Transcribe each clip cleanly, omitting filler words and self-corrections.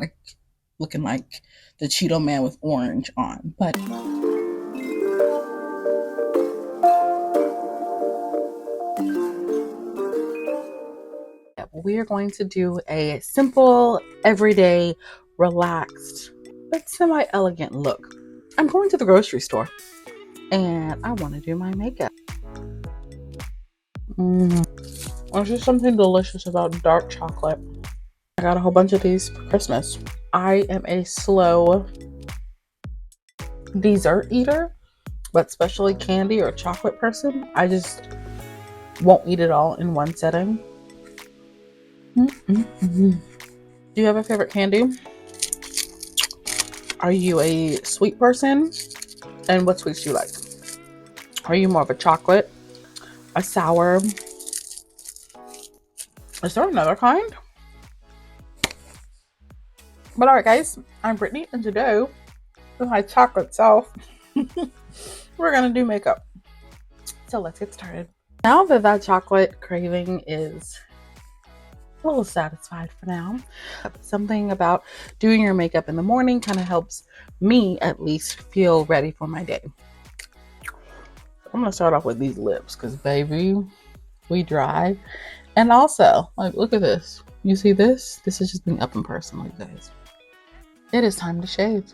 like looking like the Cheeto man with orange on. But we are going to do a simple, everyday, relaxed, but semi-elegant look. I'm going to the grocery store and I want to do my makeup. There's just something delicious about dark chocolate. I got a whole bunch of these for Christmas. I am a slow dessert eater, but especially candy or chocolate person. I just won't eat it all in one setting. Do you have a favorite candy? Are you a sweet person? And what sweets do you like? Are you more of a chocolate, a sour? Is there another kind? But alright guys, I'm Brittany and today with my chocolate self, we're gonna do makeup. So let's get started. Now that chocolate craving is a little satisfied for now, something about doing your makeup in the morning kind of helps me at least feel ready for my day. I'm gonna start off with these lips because baby, we dry. And also, like, look at this. You see this? This is just being up and personal, you guys. It is time to shave.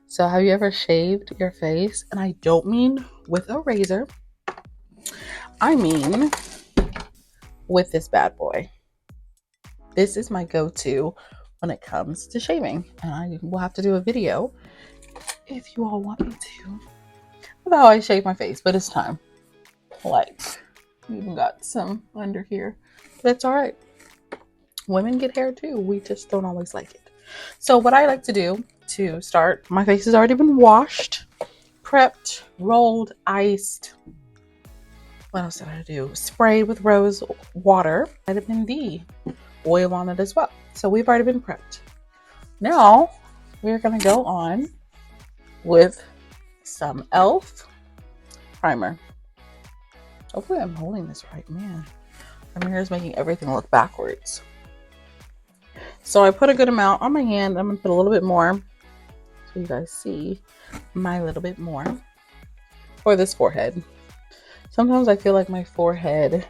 So have you ever shaved your face? And I don't mean with a razor. I mean with this bad boy. This is my go-to when it comes to shaving. And I will have to do a video if you all want me to of how I shave my face, but it's time. Like, even got some under here. But it's alright. Women get hair too. We just don't always like it. So what I like to do to start, my face has already been washed, prepped, rolled, iced. What else did I do? Sprayed with rose water, vitamin D, oil on it as well. So we've already been prepped. Now we're gonna go on with some e.l.f. primer. Hopefully I'm holding this right, man. My mirror is making everything look backwards. So I put a good amount on my hand. I'm gonna put a little bit more so you guys see my little bit more for this forehead. Sometimes I feel like my forehead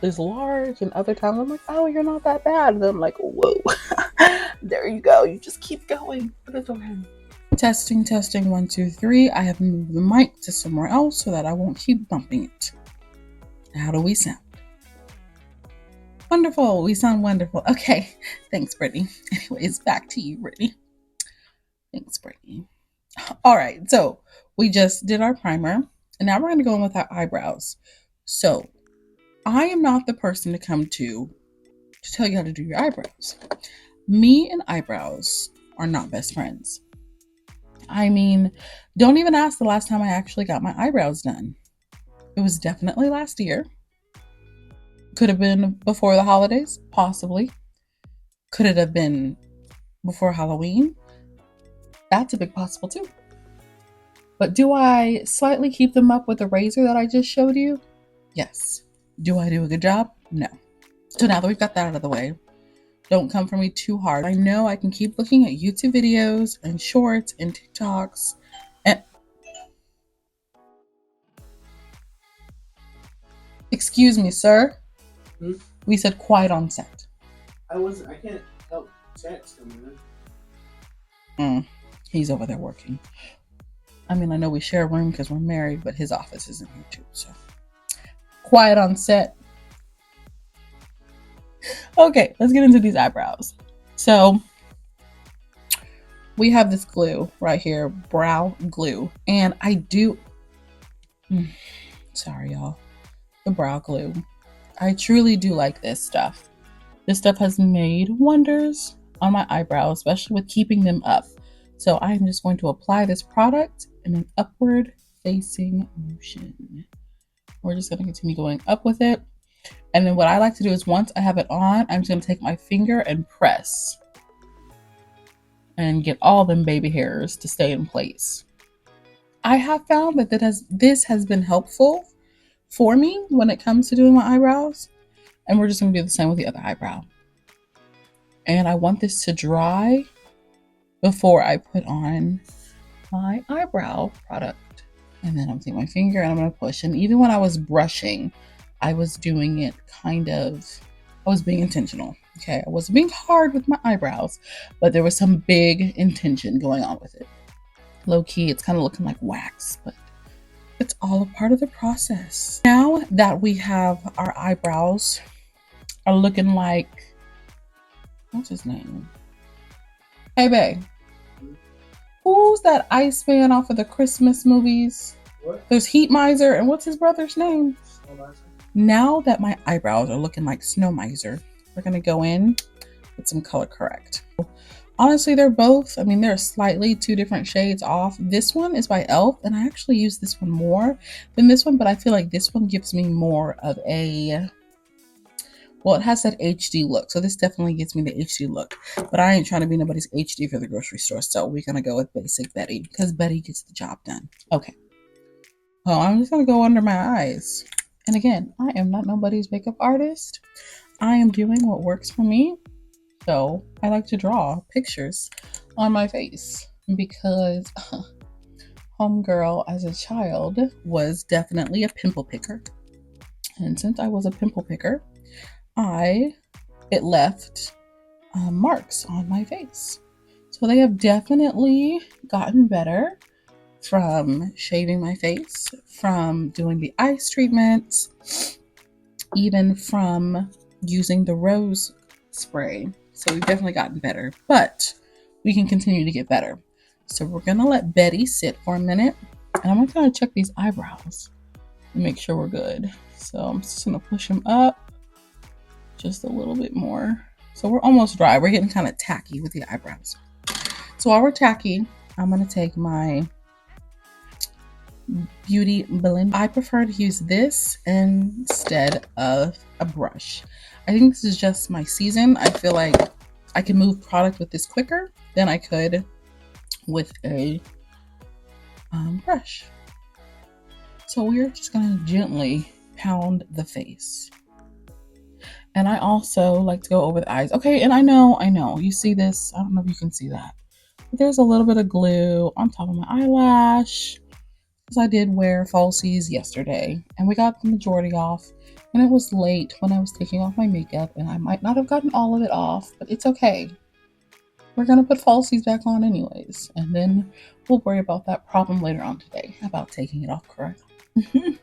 is large and other times I'm like, oh, you're not that bad. And then I'm like, whoa, there you go. You just keep going. But it's okay. Testing, 1, 2, 3. I have moved the mic to somewhere else so that I won't keep bumping it. How do we sound? Wonderful. We sound wonderful. Okay. Thanks, Brittany. Anyways, back to you, Brittany. Thanks, Brittany. All right. So we just did our primer and now we're going to go in with our eyebrows. So I am not the person to come to tell you how to do your eyebrows. Me and eyebrows are not best friends. I mean, don't even ask the last time I actually got my eyebrows done. It was definitely last year. Could have been before the holidays, possibly. Could it have been before Halloween? That's a big possible too. But do I slightly keep them up with the razor that I just showed you? Yes. Do I do a good job? No. So now that we've got that out of the way, don't come for me too hard. I know I can keep looking at YouTube videos and shorts and TikToks and... Excuse me, sir. We said quiet on set. I can't help checks coming in. He's over there working. I mean, I know we share a room because we're married, but his office isn't here too, so. Quiet on set. Okay, let's get into these eyebrows. So, we have this glue right here, brow glue. And I do... Sorry, y'all. The brow glue. I truly do like this stuff. This stuff has made wonders on my eyebrows, especially with keeping them up. So I'm just going to apply this product in an upward facing motion. We're just going to continue going up with it. And then what I like to do is once I have it on, I'm just going to take my finger and press and get all them baby hairs to stay in place. I have found that this has been helpful for me when it comes to doing my eyebrows. And we're just going to do the same with the other eyebrow. And I want this to dry before I put on my eyebrow product. And then I'm taking my finger and I'm going to push. And even when I was brushing, I was doing it I was being intentional. Okay, I wasn't being hard with my eyebrows, but there was some big intention going on with it. Low key, it's kind of looking like wax, but it's all a part of the process. Now that we have our eyebrows are looking like, what's his name? Hey, babe. Who's that Iceman off of the Christmas movies? What? There's Heat Miser, and what's his brother's name? Snow Miser. Now that my eyebrows are looking like Snow Miser, we're gonna go in with some color correct. Honestly, they're slightly two different shades off. This one is by e.l.f. and I actually use this one more than this one, but I feel like this one gives me more of a, well, it has that HD look. So this definitely gives me the HD look, but I ain't trying to be nobody's HD for the grocery store. So we're going to go with basic Betty because Betty gets the job done. Okay. Well, I'm just going to go under my eyes. And again, I am not nobody's makeup artist. I am doing what works for me. So I like to draw pictures on my face because homegirl as a child was definitely a pimple picker. And since I was a pimple picker, it left marks on my face. So they have definitely gotten better from shaving my face, from doing the ice treatments, even from using the rose spray. So we've definitely gotten better, but we can continue to get better. So we're gonna let Betty sit for a minute, and I'm gonna check these eyebrows and make sure we're good. So I'm just gonna push them up just a little bit more. So we're almost dry. We're getting kind of tacky with the eyebrows. So while we're tacky, I'm gonna take my beauty blend. I prefer to use this instead of a brush. I think this is just my season. I feel like I can move product with this quicker than I could with a brush. So we're just gonna gently pound the face. And I also like to go over the eyes. Okay, and I know, you see this, I don't know if you can see that, but there's a little bit of glue on top of my eyelash because I did wear falsies yesterday and we got the majority off. And it was late when I was taking off my makeup and I might not have gotten all of it off, but it's okay. We're gonna put falsies back on anyways. And then we'll worry about that problem later on today about taking it off correctly.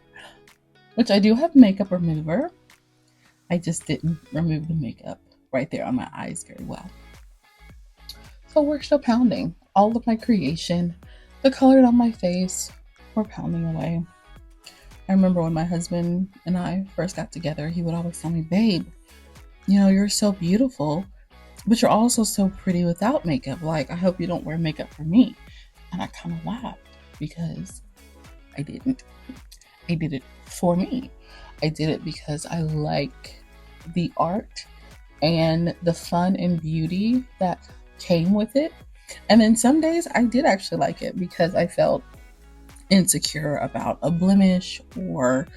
Which I do have makeup remover. I just didn't remove the makeup right there on my eyes very well. So we're still pounding all of my creation, the color on my face, we're pounding away. I remember when my husband and I first got together, he would always tell me, babe, you know, you're so beautiful, but you're also so pretty without makeup. Like, I hope you don't wear makeup for me. And I kind of laughed because I didn't. I did it for me. I did it because I like the art and the fun and beauty that came with it. And then some days I did actually like it because I felt insecure about a blemish or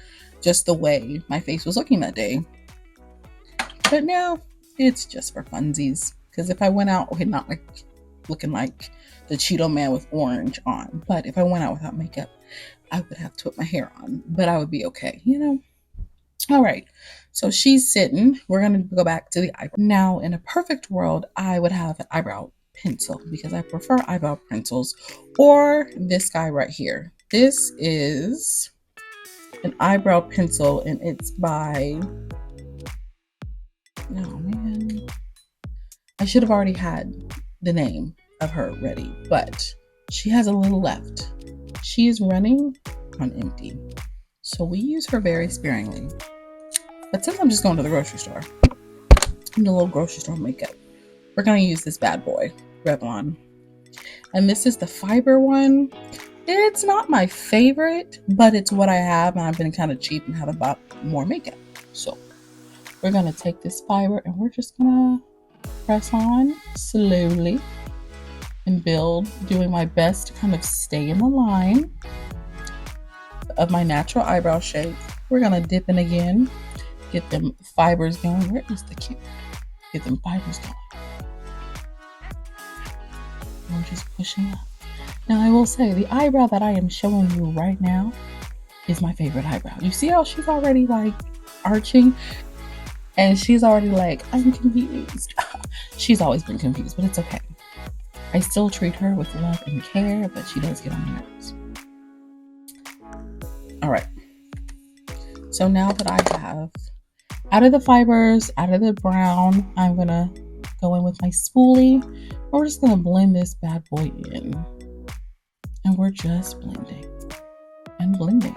just the way my face was looking that day. But now it's just for funsies. Because if I went out, okay, not like looking like the Cheeto man with orange on, but if I went out without makeup, I would have to put my hair on, but I would be okay, you know? All right, so she's sitting. We're gonna go back to the eyebrow. Now, in a perfect world, I would have an eyebrow pencil because I prefer eyebrow pencils, or this guy right here. This is an eyebrow pencil and it's by, oh man, I should have already had the name of her ready, but she has a little left. She is running on empty, so we use her very sparingly. But since I'm just going to the grocery store, and the little grocery store makeup, we're gonna use this bad boy, Revlon. And this is the fiber one. It's not my favorite, but it's what I have, and I've been kind of cheap and haven't bought more makeup. So we're gonna take this fiber and we're just gonna press on slowly and build, doing my best to kind of stay in the line of my natural eyebrow shape. We're gonna dip in again, get them fibers going. Where is the camera? Get them fibers going. I'm just pushing up. Now I will say the eyebrow that I am showing you right now is my favorite eyebrow. You see how she's already like arching, and she's already like, I'm confused. She's always been confused, but it's okay. I still treat her with love and care, but she does get on my nerves. All right. So now that I have out of the fibers, out of the brown, I'm gonna go in with my spoolie. We're just gonna blend this bad boy in. And we're just blending and blending.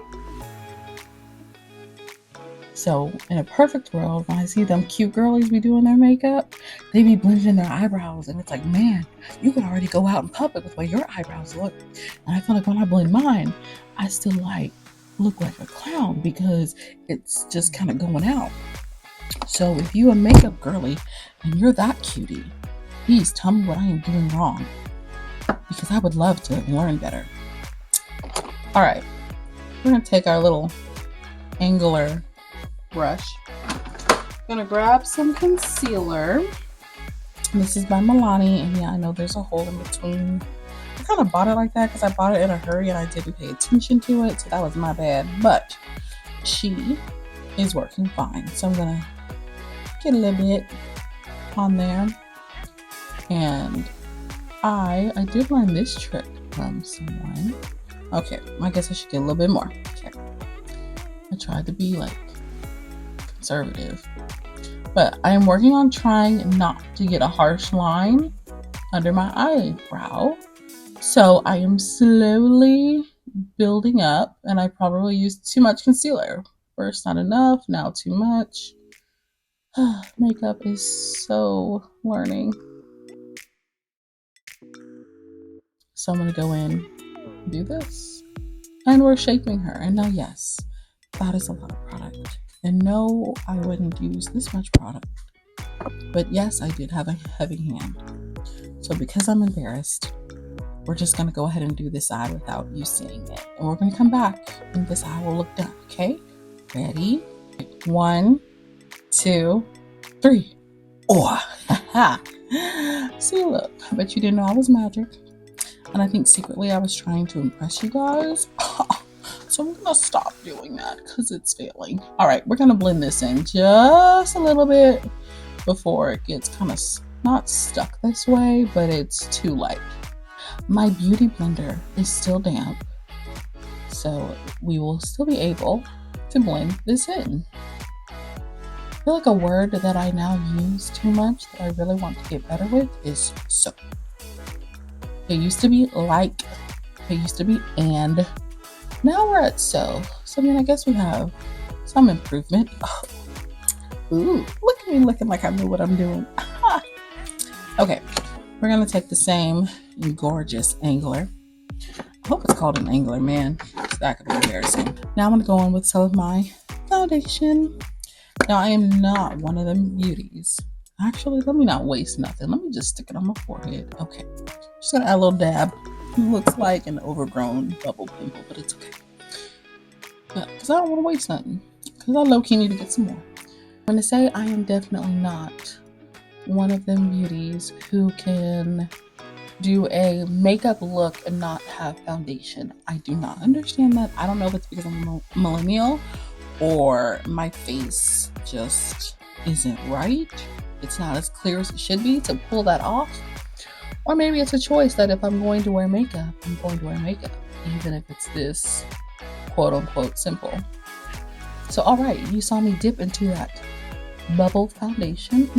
So in a perfect world, when I see them cute girlies be doing their makeup, they be blending their eyebrows, and it's like, man, you can already go out in public with the way your eyebrows look. And I feel like when I blend mine, I still like look like a clown because it's just kind of going out. So if you a makeup girly and you're that cutie, please tell me what I am doing wrong, because I would love to learn better. All right, we're gonna take our little angular brush. Gonna grab some concealer. This is by Milani, and yeah, I know there's a hole in between. I kind of bought it like that because I bought it in a hurry and I didn't pay attention to it, so that was my bad. But she is working fine, so I'm gonna get a little bit on there. And I did learn this trick from someone. Okay, I guess I should get a little bit more. Okay, I tried to be like conservative, but I am working on trying not to get a harsh line under my eyebrow. So I am slowly building up, and I probably used too much concealer. First not enough, now too much. Makeup is so learning. So I'm gonna go in and do this. And we're shaping her. And now, yes, that is a lot of product. And no, I wouldn't use this much product. But yes, I did have a heavy hand. So because I'm embarrassed, we're just going to go ahead and do this eye without you seeing it. And we're going to come back and this eye will look done. Okay? Ready? 1, 2, 3. Oh, see, look. I bet you didn't know I was magic. And I think secretly I was trying to impress you guys. So I'm going to stop doing that because it's failing. All right, we're going to blend this in just a little bit before it gets kind of not stuck this way, but it's too light. My beauty blender is still damp, so we will still be able to blend this in. I feel like a word that I now use too much that I really want to get better with is so. It used to be like, it used to be and. Now we're at so. So I mean, I guess we have some improvement. Oh. Ooh, look at me looking like I knew what I'm doing. Okay, we're gonna take the same gorgeous angular. I hope it's called an angular, man. That could be embarrassing. Now I'm gonna go in with some of my foundation. Now I am not one of them beauties. Actually, let me not waste nothing. Let me just stick it on my forehead. Okay, just gonna add a little dab. It looks like an overgrown bubble pimple, but it's okay. Because I don't want to waste nothing. Because I low-key need to get some more. I'm going to say I am definitely not one of them beauties who can do a makeup look and not have foundation. I do not understand that. I don't know if it's because I'm a millennial or my face just isn't right. It's not as clear as it should be to pull that off. Or maybe it's a choice that if I'm going to wear makeup, I'm going to wear makeup, even if it's this quote unquote simple. So, all right, you saw me dip into that bubble foundation,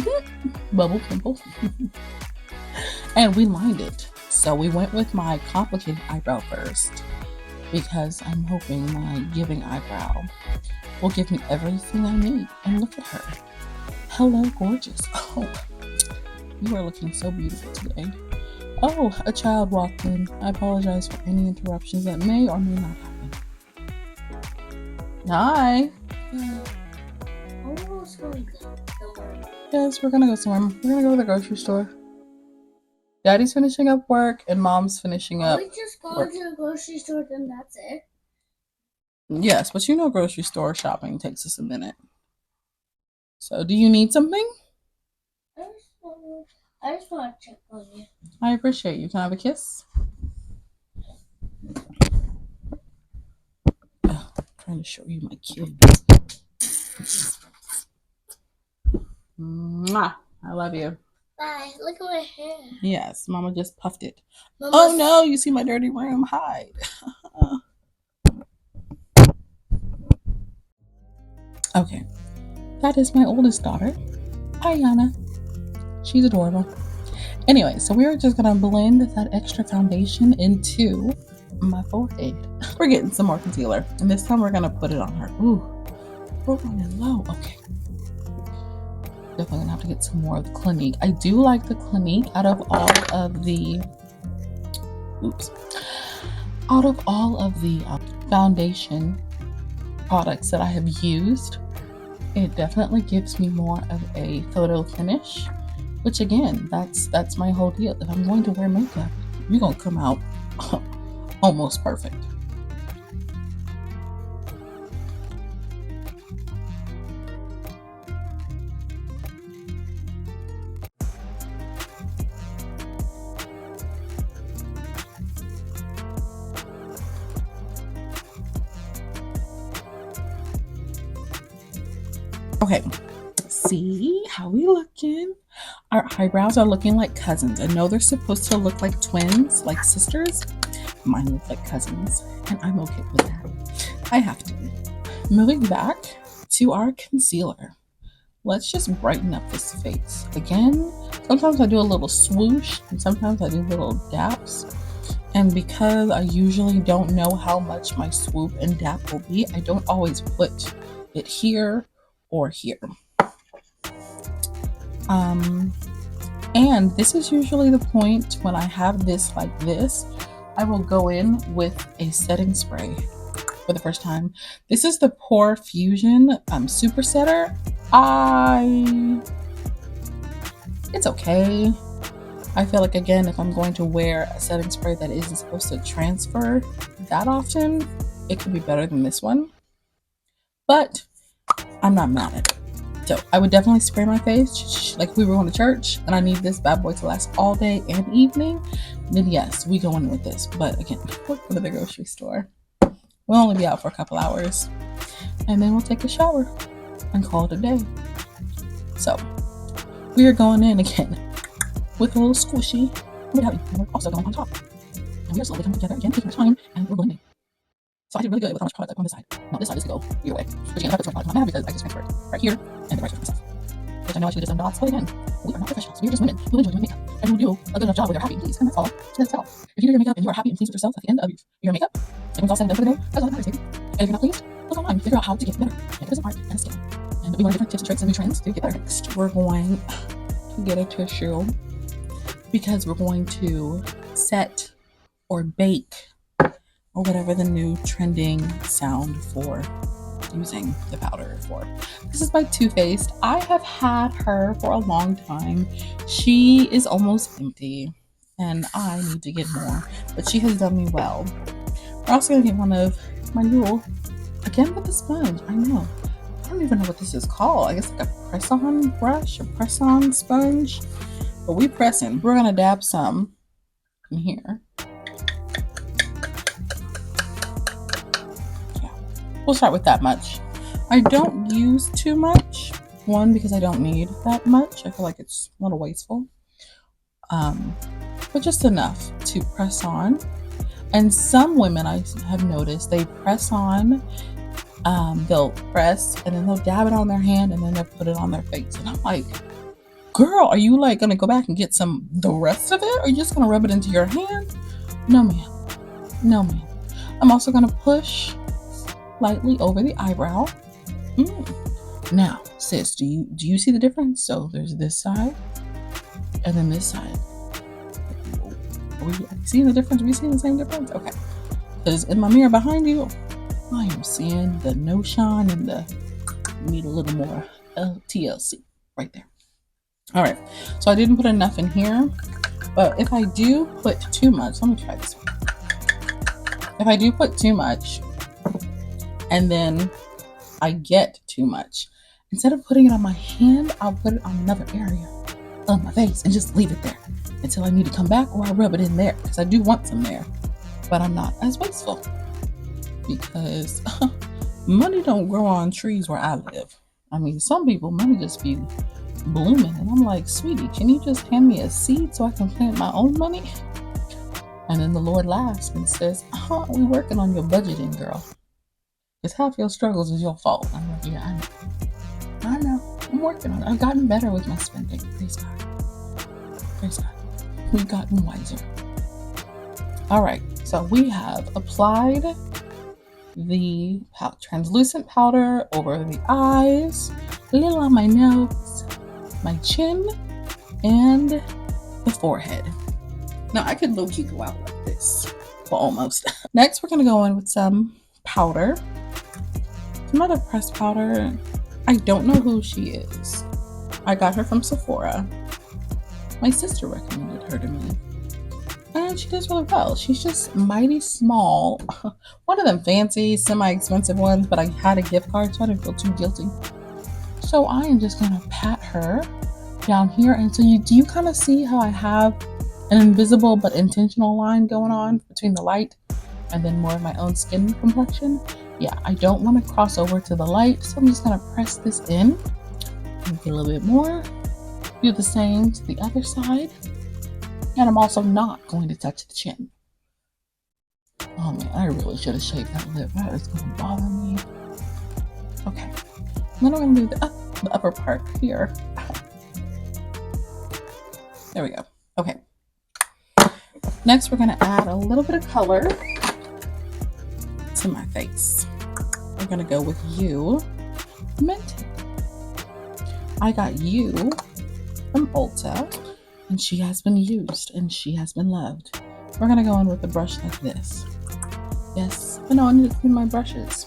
bubble pimple, and we lined it. So we went with my complicated eyebrow first because I'm hoping my giving eyebrow will give me everything I need. And look at her. Hello, gorgeous. Oh, you are looking so beautiful today. Oh, a child walked in. I apologize for any interruptions that may or may not happen. Hi. Yes, we're gonna go somewhere. We're gonna go to the grocery store. Daddy's finishing up work and Mom's finishing up. We just go to the grocery store and that's it. Yes, but you know grocery store shopping takes us a minute. So do you need something? I just want to check on you. I appreciate you. Can I have a kiss? Oh, I'm trying to show you my kids. Mwah. I love you. Bye. Look at my hair. Yes, Mama just puffed it. Mama, Oh no, you see my dirty room. Hide. Okay, that is my oldest daughter, Ayana. She's adorable. Anyway, so we're just gonna blend that extra foundation into my forehead. We're getting some more concealer, and this time we're gonna put it on her. Ooh, we're running low. Okay, definitely gonna have to get some more of the Clinique. I do like the Clinique out of all of the foundation products that I have used. It definitely gives me more of a photo finish, which again, that's my whole deal. If I'm going to wear makeup, you're gonna come out almost perfect. Okay, see how we looking? Our eyebrows are looking like cousins. I know they're supposed to look like twins, like sisters. Mine look like cousins, and I'm okay with that. I have to. Moving back to our concealer. Let's just brighten up this face. Again, sometimes I do a little swoosh, and sometimes I do little daps. And because I usually don't know how much my swoop and dap will be, I don't always put it here or here. And this is usually the point when I have this like this, I will go in with a setting spray for the first time. This is the Pore Fusion Super Setter. It's okay. I feel like, again, if I'm going to wear a setting spray that isn't supposed to transfer that often, it could be better than this one. But I'm not mad at it. So I would definitely spray my face like we were going to church and I need this bad boy to last all day and evening. Then yes, we go in with this. But again, we'll go to the grocery store. We'll only be out for a couple hours. And then we'll take a shower and call it a day. So we are going in again with a little squishy. We're also going on top. And we are slowly coming together again, taking our time, and we're blending. So I did really good with how much product I put on this side. Now this side is to go either way. But again, if I put too much product on my because I just transferred right here and then right here for myself. Which I know I should have done dots, but again, we are not professionals. We are just women who enjoy doing makeup and who do a good enough job where they're happy and pleased. And that's all. So that's all. If you do your makeup and you are happy and pleased with yourself at the end of your makeup, and it's all said and done for the day, that's all that matters, baby. And if you're not pleased, look online, figure out how to get better. Makeup is an art and a skill. And we learn different tips and tricks and new trends to get better. Next, we're going to get a tissue because we're going to set or bake or whatever the new trending sound for using the powder for. This is by Too Faced. I have had her for a long time. She is almost empty and I need to get more, but she has done me well. We're also gonna get one of my little, again with the sponge. I know, I don't even know what this is called. I guess like a press-on brush or press-on sponge, but we pressing. We're gonna dab some in here. We'll start with that much. I don't use too much. One, because I don't need that much. I feel like it's a little wasteful. But just enough to press on. And some women I have noticed, they press on, they'll press and then they'll dab it on their hand and then they'll put it on their face. And I'm like, girl, are you like gonna go back and get the rest of it? Or are you just gonna rub it into your hand? No, ma'am. No, ma'am. I'm also gonna push lightly over the eyebrow. Now, sis, do you see the difference? So there's this side and then this side. Are we seeing the difference? Are we seeing the same difference? Okay. Because in my mirror behind you, I am seeing the no shine and the need a little more TLC right there. All right. So I didn't put enough in here, but if I do put too much, let me try this one. If I do put too much, and then I get too much, instead of putting it on my hand, I'll put it on another area. on my face and just leave it there until I need to come back, or I rub it in there because I do want some there. But I'm not as wasteful because money don't grow on trees where I live. I mean, some people, money just be blooming. And I'm like, sweetie, can you just hand me a seed so I can plant my own money? And then the Lord laughs and says, we're working on your budgeting, girl. Because half your struggles is your fault. I'm like, yeah, I know. I know. I'm working on it. I've gotten better with my spending. Praise God. Praise God. We've gotten wiser. All right. So we have applied the translucent powder over the eyes, a little on my nose, my chin, and the forehead. Now I could low-key go out like this. Well, almost. Next, we're going to go in with some powder. Another pressed powder. I don't know who she is. I got her from Sephora. My sister recommended her to me. And she does really well. She's just mighty small. One of them fancy, semi-expensive ones, but I had a gift card, so I didn't feel too guilty. So I am just gonna pat her down here. And so do you kind of see how I have an invisible but intentional line going on between the light and then more of my own skin complexion? Yeah, I don't want to cross over to the light, so I'm just gonna press this in and get a little bit more. Do the same to the other side. And I'm also not going to touch the chin. Oh man, I really should have shaved that lip. That is going to bother me. Okay. Then I'm going to do the upper part here. There we go. Okay. Next, we're going to add a little bit of color to my face. We're going to go with You Minted. I got You from Ulta. And she has been used and she has been loved. We're going to go in with a brush like this. Yes, I know I need to clean my brushes.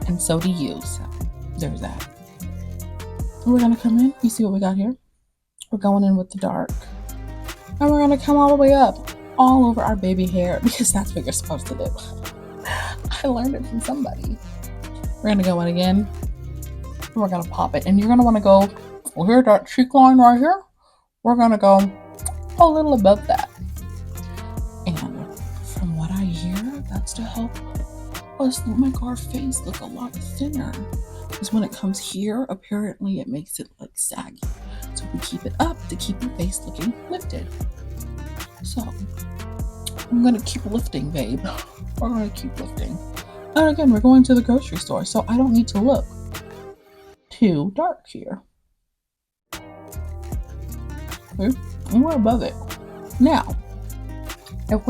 And so do you. So there's that. We're going to come in. You see what we got here? We're going in with the dark. And we're going to come all the way up, all over our baby hair, because that's what you're supposed to do. I learned it from somebody. We're going to go in again. And we're going to pop it. And you're going to want to go, well, here's that cheek line right here. We're going to go a little above that. And from what I hear, that's to help us make our face look a lot thinner. Because when it comes here, apparently it makes it like saggy. So we keep it up to keep your face looking lifted. So I'm going to keep lifting, babe. We're going to keep lifting. And again, we're going to the grocery store, so I don't need to look too dark here. And we're above it. Now, if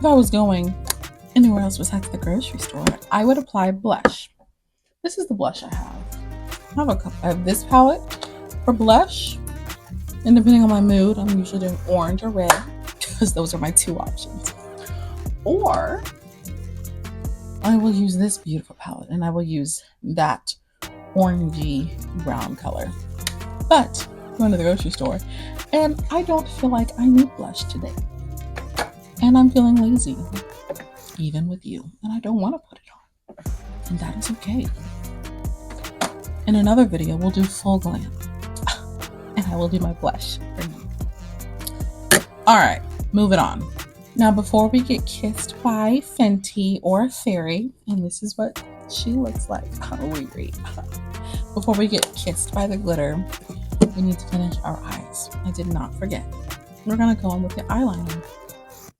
I was going anywhere else besides the grocery store, I would apply blush. This is the blush I have. I have this palette for blush. And depending on my mood, I'm usually doing orange or red because those are my two options. Or I will use this beautiful palette and I will use that orangey brown color. But going to the grocery store and I don't feel like I need blush today, and I'm feeling lazy even with you, and I don't want to put it on, and that is okay. In another video we'll do full glam and I will do my blush for you. All right, moving on. Now before we get kissed by Fenty or a fairy, and this is what she looks like, before we get kissed by the glitter, we need to finish our eyes. I did not forget. We're going to go in with the eyeliner.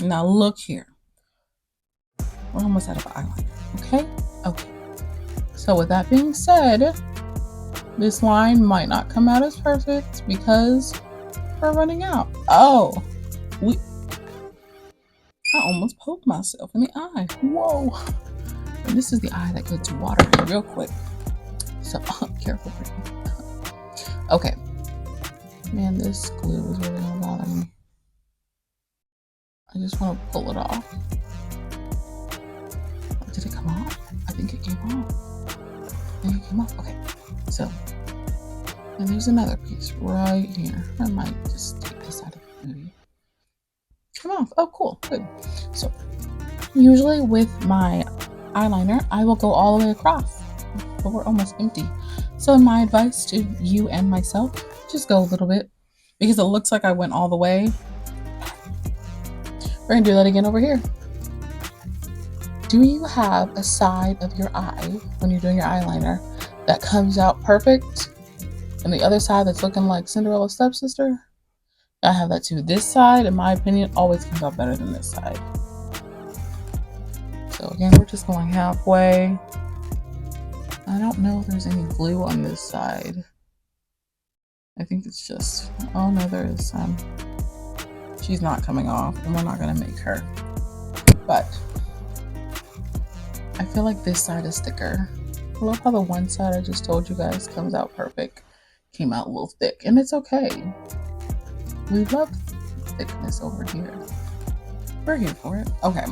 Now look here. We're almost out of eyeliner. Okay? Okay. So with that being said, this line might not come out as perfect because we're running out. Oh. I almost poked myself in the eye. Whoa. And this is the eye that gets watery real quick. So careful. Okay. Man, this glue is really gonna bother me. I just want to pull it off. Did it come off? I think it came off. I think it came off. Okay. So, and there's another piece right here. I might just take this out of the movie. Come off. Oh, cool. Good. So, usually with my eyeliner, I will go all the way across. But we're almost empty. So my advice to you and myself, just go a little bit because it looks like I went all the way. We're gonna do that again over here. Do you have a side of your eye when you're doing your eyeliner that comes out perfect and the other side that's looking like Cinderella's stepsister? I have that too. This side, in my opinion, always comes out better than this side. So again, we're just going halfway. I don't know if there's any glue on this side. I think it's just, oh no, there is some. She's not coming off, and we're not gonna make her. But I feel like this side is thicker. I love how the one side I just told you guys comes out perfect. Came out a little thick, and it's okay. We love thickness over here. We're here for it. Okay.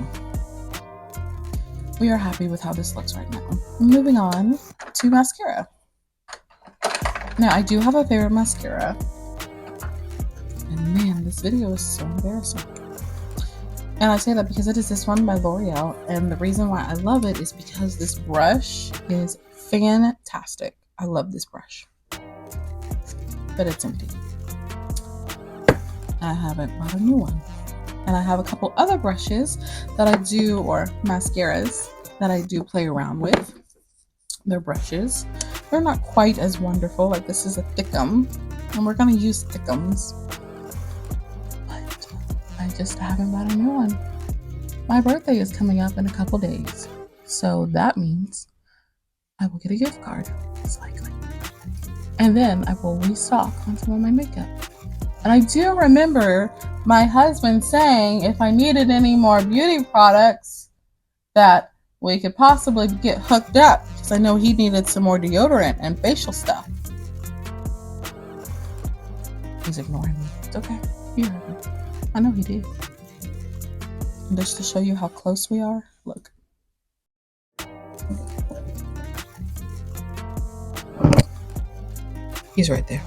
We are happy with how this looks right now. Moving on to mascara. Now, I do have a favorite mascara. And man, this video is so embarrassing. And I say that because it is this one by L'Oreal. And the reason why I love it is because this brush is fantastic. I love this brush. But it's empty. I haven't bought a new one. And I have a couple other brushes that I do, or mascaras that I do play around with. They're brushes. They're not quite as wonderful. Like this is a thickum, and we're gonna use thickums. But I just haven't bought a new one. My birthday is coming up in a couple days, so that means I will get a gift card, most likely. And then I will restock on some of my makeup. And I do remember my husband saying if I needed any more beauty products that we could possibly get hooked up, because I know he needed some more deodorant and facial stuff. He's ignoring me. It's okay. He heard me. I know he did. And just to show you how close we are, look. He's right there.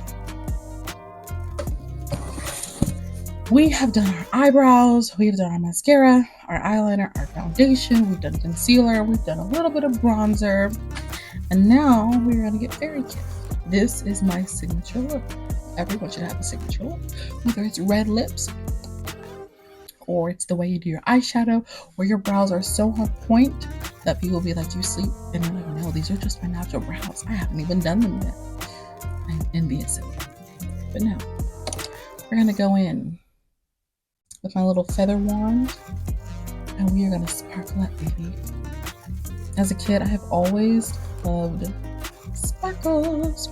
We have done our eyebrows, we've done our mascara, our eyeliner, our foundation, we've done concealer, we've done a little bit of bronzer, and now we're gonna get fairy kissed. This is my signature look. Everyone should have a signature look, whether it's red lips, or it's the way you do your eyeshadow, or your brows are so on point that people will be like, you sleep? And you're like, no, these are just my natural brows. I haven't even done them yet. I'm envious of you. But no, we're gonna go in with my little feather wand, and we are gonna sparkle that baby. As a kid, I have always loved sparkles.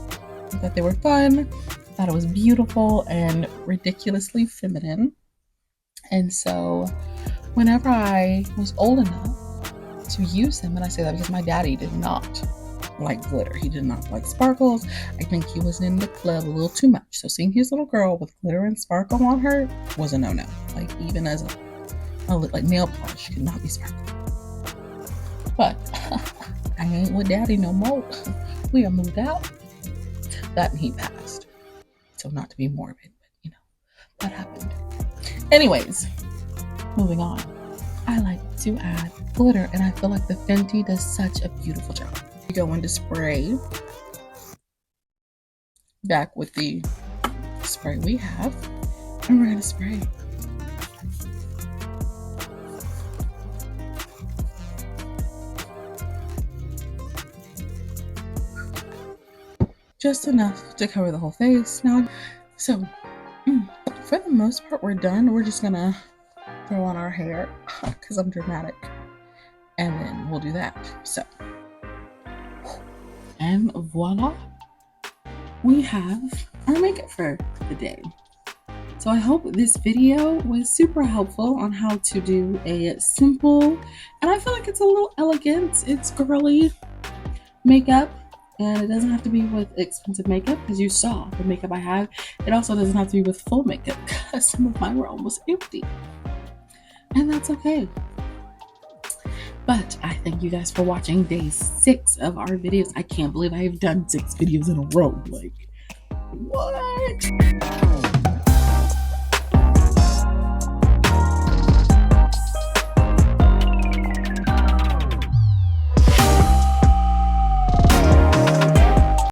I thought they were fun. I thought it was beautiful and ridiculously feminine. And so whenever I was old enough to use them, and I say that because my daddy did not like glitter. He did not like sparkles. I think he was in the club a little too much. So seeing his little girl with glitter and sparkle on her was a no-no. Like even as a like nail polish could not be sparkle. But I ain't with daddy no more. We are moved out. That and he passed. So not to be morbid, but you know, that happened. Anyways, moving on. I like to add glitter, and I feel like the Fenty does such a beautiful job. We go into spray. Back with the spray we have, and we're gonna spray. Just enough to cover the whole face. Now, so for the most part, we're done. We're just gonna throw on our hair because I'm dramatic, and then we'll do that. So, and voila, we have our makeup for the day. So I hope this video was super helpful on how to do a simple, and I feel like it's a little elegant, it's girly makeup, and it doesn't have to be with expensive makeup, because you saw the makeup I have. It also doesn't have to be with full makeup, because some of mine were almost empty, and that's okay. But I thank you guys for watching day 6 of our videos. I can't believe I have done 6 videos in a row. Like, what?